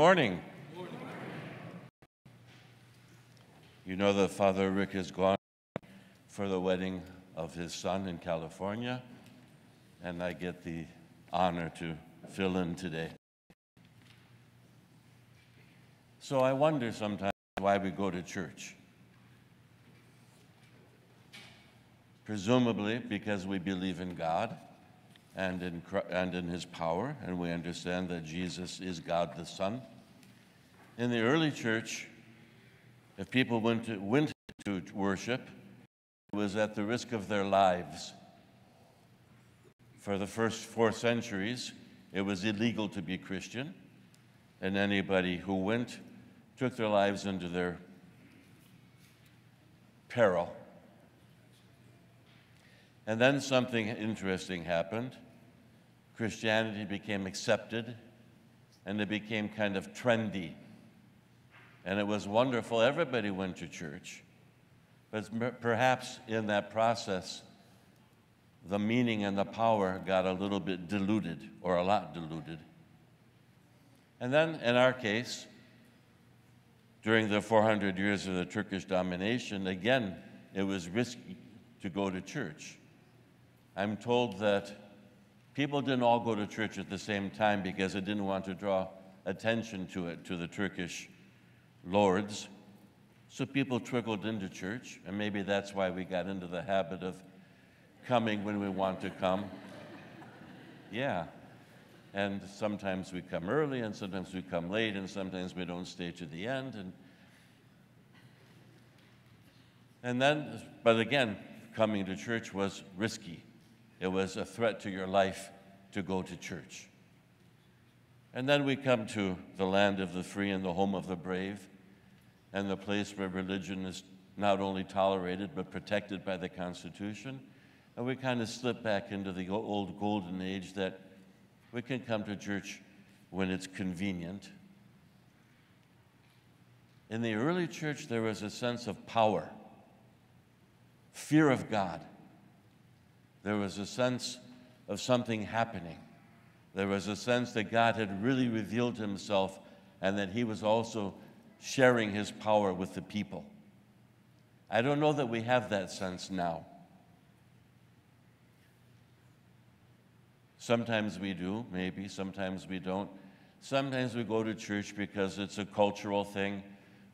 Morning. You know that Father Rick has gone for the wedding of his son in California, and I get the honor to fill in today. So I wonder sometimes why we go to church. Presumably because we believe in God and in His power, and we understand that Jesus is God the Son. In the early church, if people went to worship, it was at the risk of their lives. For the first 4 centuries, it was illegal to be Christian, and anybody who went took their lives into their peril. And then something interesting happened. Christianity became accepted, and it became kind of trendy. And it was wonderful. Everybody went to church. But perhaps in that process, the meaning and the power got a little bit diluted, or a lot diluted. And then, in our case, during the 400 years of the Turkish domination, again, it was risky to go to church. I'm told that people didn't all go to church at the same time because they didn't want to draw attention to it, to the Turkish lords. So people trickled into church, and maybe that's why we got into the habit of coming when we want to come. Yeah. And sometimes we come early, and sometimes we come late, and sometimes we don't stay to the end. And then, but again, coming to church was risky. It was a threat to your life to go to church. And then we come to the land of the free and the home of the brave, and the place where religion is not only tolerated but protected by the Constitution. And we kind of slip back into the old golden age that we can come to church when it's convenient. In the early church, there was a sense of power, fear of God. There was a sense of something happening. There was a sense that God had really revealed Himself and that He was also sharing His power with the people. I don't know that we have that sense now. Sometimes we do, maybe, sometimes we don't. Sometimes we go to church because it's a cultural thing,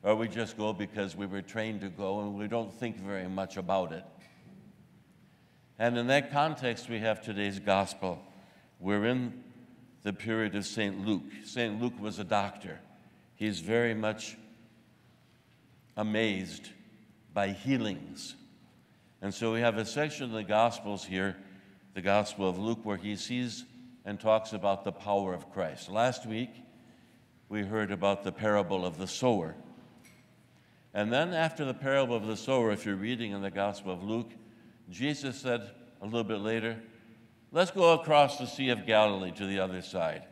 or we just go because we were trained to go and we don't think very much about it. And in that context, we have today's gospel. We're in the period of St. Luke. St. Luke was a doctor. He's very much amazed by healings. And so we have a section of the Gospels here, the Gospel of Luke, where he sees and talks about the power of Christ. Last week, we heard about the parable of the sower. And then after the parable of the sower, if you're reading in the Gospel of Luke, Jesus said a little bit later, let's go across the Sea of Galilee to the other side.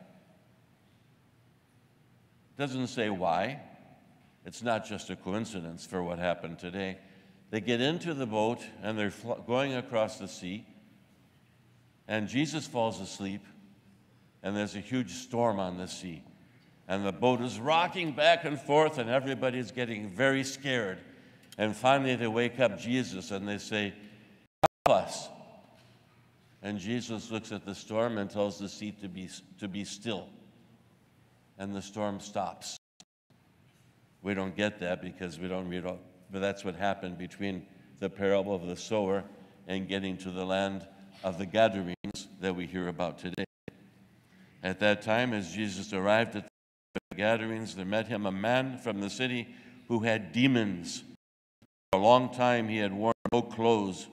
Doesn't say why. It's not just a coincidence for what happened today. They get into the boat and they're going across the sea, and Jesus falls asleep, and there's a huge storm on the sea. And the boat is rocking back and forth, and everybody's getting very scared. And finally they wake up Jesus and they say, help us. And Jesus looks at the storm and tells the sea to be still. And the storm stops. We don't get that because we don't read all, but that's what happened between the parable of the sower and getting to the land of the Gadarenes that we hear about today. At that time, as Jesus arrived at the Gadarenes, there met him a man from the city who had demons. For a long time he had worn no clothes,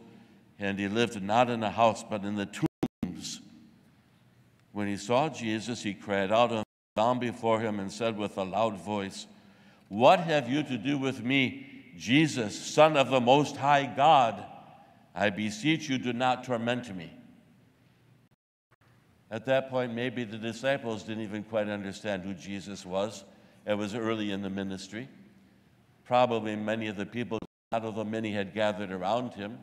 and he lived not in a house but in the tombs. When he saw Jesus, he cried out and fell down before him and said with a loud voice, what have you to do with me, Jesus, Son of the Most High God? I beseech you, do not torment me. At that point, maybe the disciples didn't even quite understand who Jesus was. It was early in the ministry. Probably many of the people, not although many had gathered around him.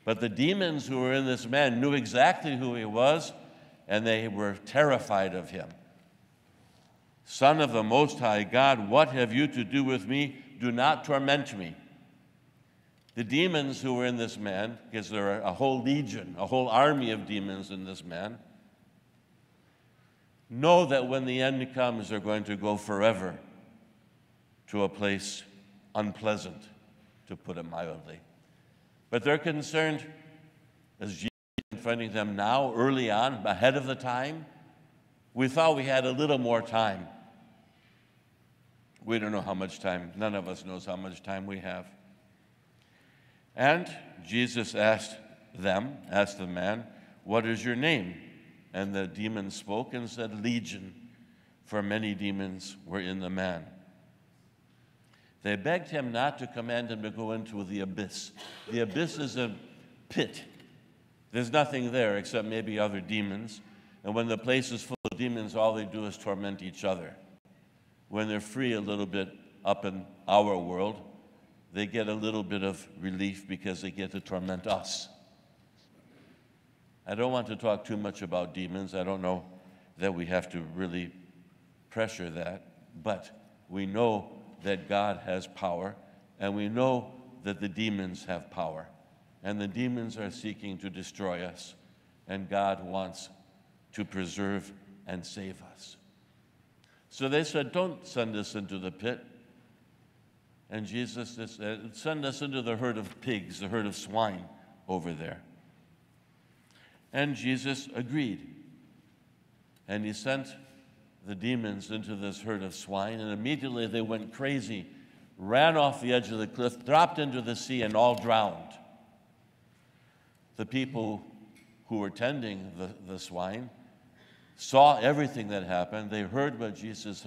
But the demons who were in this man knew exactly who he was, and they were terrified of him. Son of the Most High God, what have you to do with me? Do not torment me. The demons who were in this man, because there are a whole legion, a whole army of demons in this man, know that when the end comes, they're going to go forever to a place unpleasant, to put it mildly. But they're concerned, as Jesus is confronting them now, early on, ahead of the time. We thought we had a little more time. We don't know how much time. None of us knows how much time we have. And Jesus asked the man, what is your name? And the demon spoke and said, Legion, for many demons were in the man. They begged him not to command him to go into the abyss. The abyss is a pit. There's nothing there except maybe other demons. And when the place is full of demons, all they do is torment each other. When they're free a little bit up in our world, they get a little bit of relief because they get to torment us. I don't want to talk too much about demons. I don't know that we have to really pressure that, but we know that God has power, and we know that the demons have power, and the demons are seeking to destroy us, and God wants to preserve and save us. So they said, don't send us into the pit. And Jesus said, send us into the herd of pigs, the herd of swine over there. And Jesus agreed. And he sent the demons into this herd of swine, and immediately they went crazy, ran off the edge of the cliff, dropped into the sea, and all drowned. The people who were tending the swine saw everything that happened. They heard what Jesus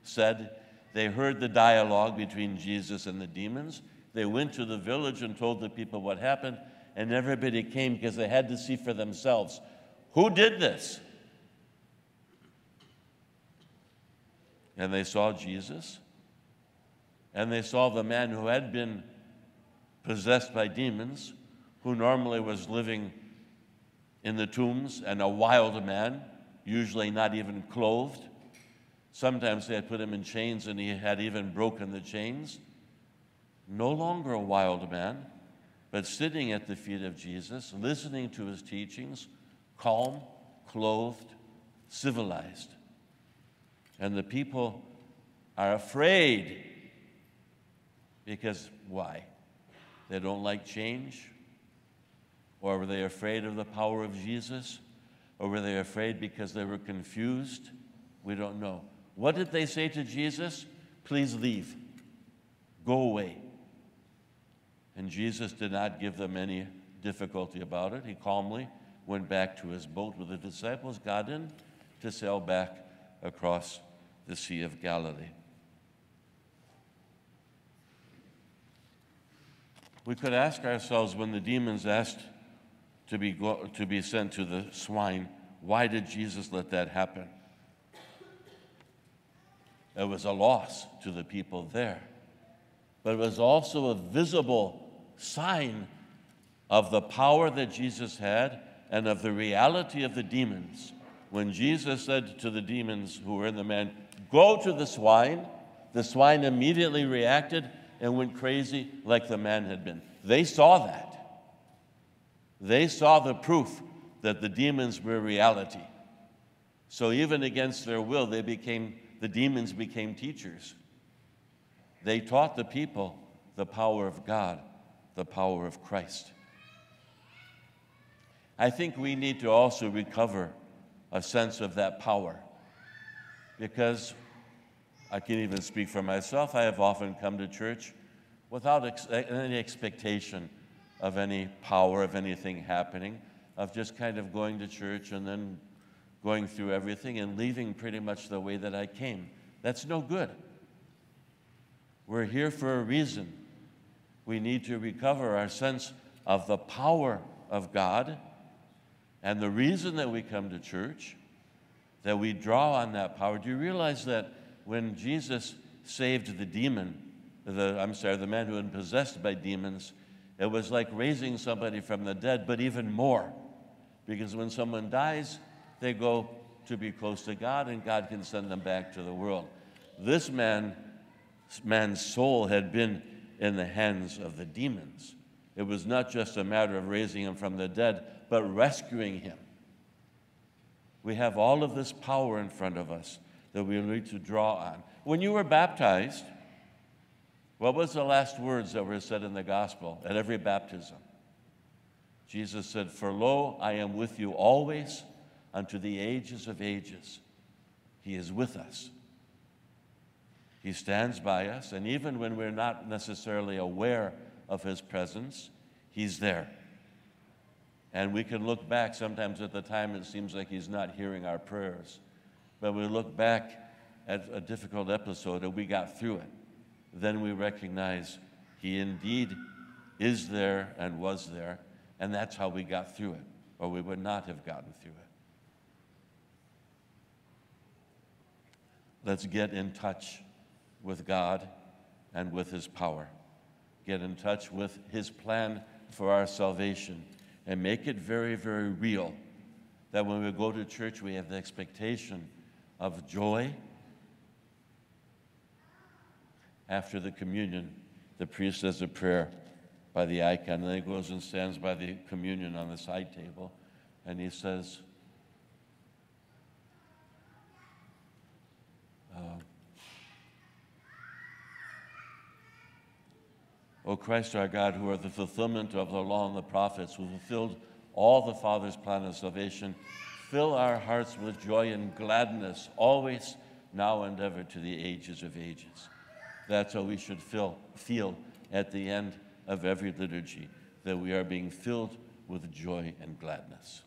said. They heard the dialogue between Jesus and the demons. They went to the village and told the people what happened, and everybody came because they had to see for themselves. Who did this? And they saw Jesus, and they saw the man who had been possessed by demons, who normally was living in the tombs, and a wild man, usually not even clothed. Sometimes they had put him in chains, and he had even broken the chains. No longer a wild man, but sitting at the feet of Jesus, listening to his teachings, calm, clothed, civilized. And the people are afraid. Because why? They don't like change? Or were they afraid of the power of Jesus? Or were they afraid because they were confused? We don't know. What did they say to Jesus? Please leave. Go away. And Jesus did not give them any difficulty about it. He calmly went back to his boat with the disciples, got in to sail back across the Sea of Galilee. We could ask ourselves, when the demons asked to be sent to the swine, why did Jesus let that happen? It was a loss to the people there, but it was also a visible sign of the power that Jesus had and of the reality of the demons. When Jesus said to the demons who were in the man, go to the swine immediately reacted and went crazy like the man had been. They saw that. They saw the proof that the demons were reality. So even against their will, the demons became teachers. They taught the people the power of God, the power of Christ. I think we need to also recover a sense of that power, because I can even speak for myself. I have often come to church without any expectation of any power, of anything happening, of just kind of going to church and then going through everything and leaving pretty much the way that I came. That's no good. We're here for a reason. We need to recover our sense of the power of God, and the reason that we come to church, that we draw on that power. Do you realize that when Jesus saved the man who had been possessed by demons, it was like raising somebody from the dead, but even more. Because when someone dies, they go to be close to God, and God can send them back to the world. This man's soul had been in the hands of the demons. It was not just a matter of raising him from the dead, but rescuing him. We have all of this power in front of us that we need to draw on. When you were baptized, what was the last words that were said in the gospel at every baptism? Jesus said, "For lo, I am with you always unto the ages of ages." He is with us. He stands by us, and even when we're not necessarily aware of his presence, he's there. And we can look back. Sometimes at the time it seems like he's not hearing our prayers. But we look back at a difficult episode and we got through it. Then we recognize he indeed is there and was there, and that's how we got through it, or we would not have gotten through it. Let's get in touch with God and with his power. Get in touch with his plan for our salvation and make it very, very real, that when we go to church we have the expectation of joy. After the communion, the priest says a prayer by the icon, and then he goes and stands by the communion on the side table, and he says, O Christ our God, who are the fulfillment of the law and the prophets, who fulfilled all the Father's plan of salvation, fill our hearts with joy and gladness, always, now and ever, to the ages of ages. That's how we should feel at the end of every liturgy, that we are being filled with joy and gladness.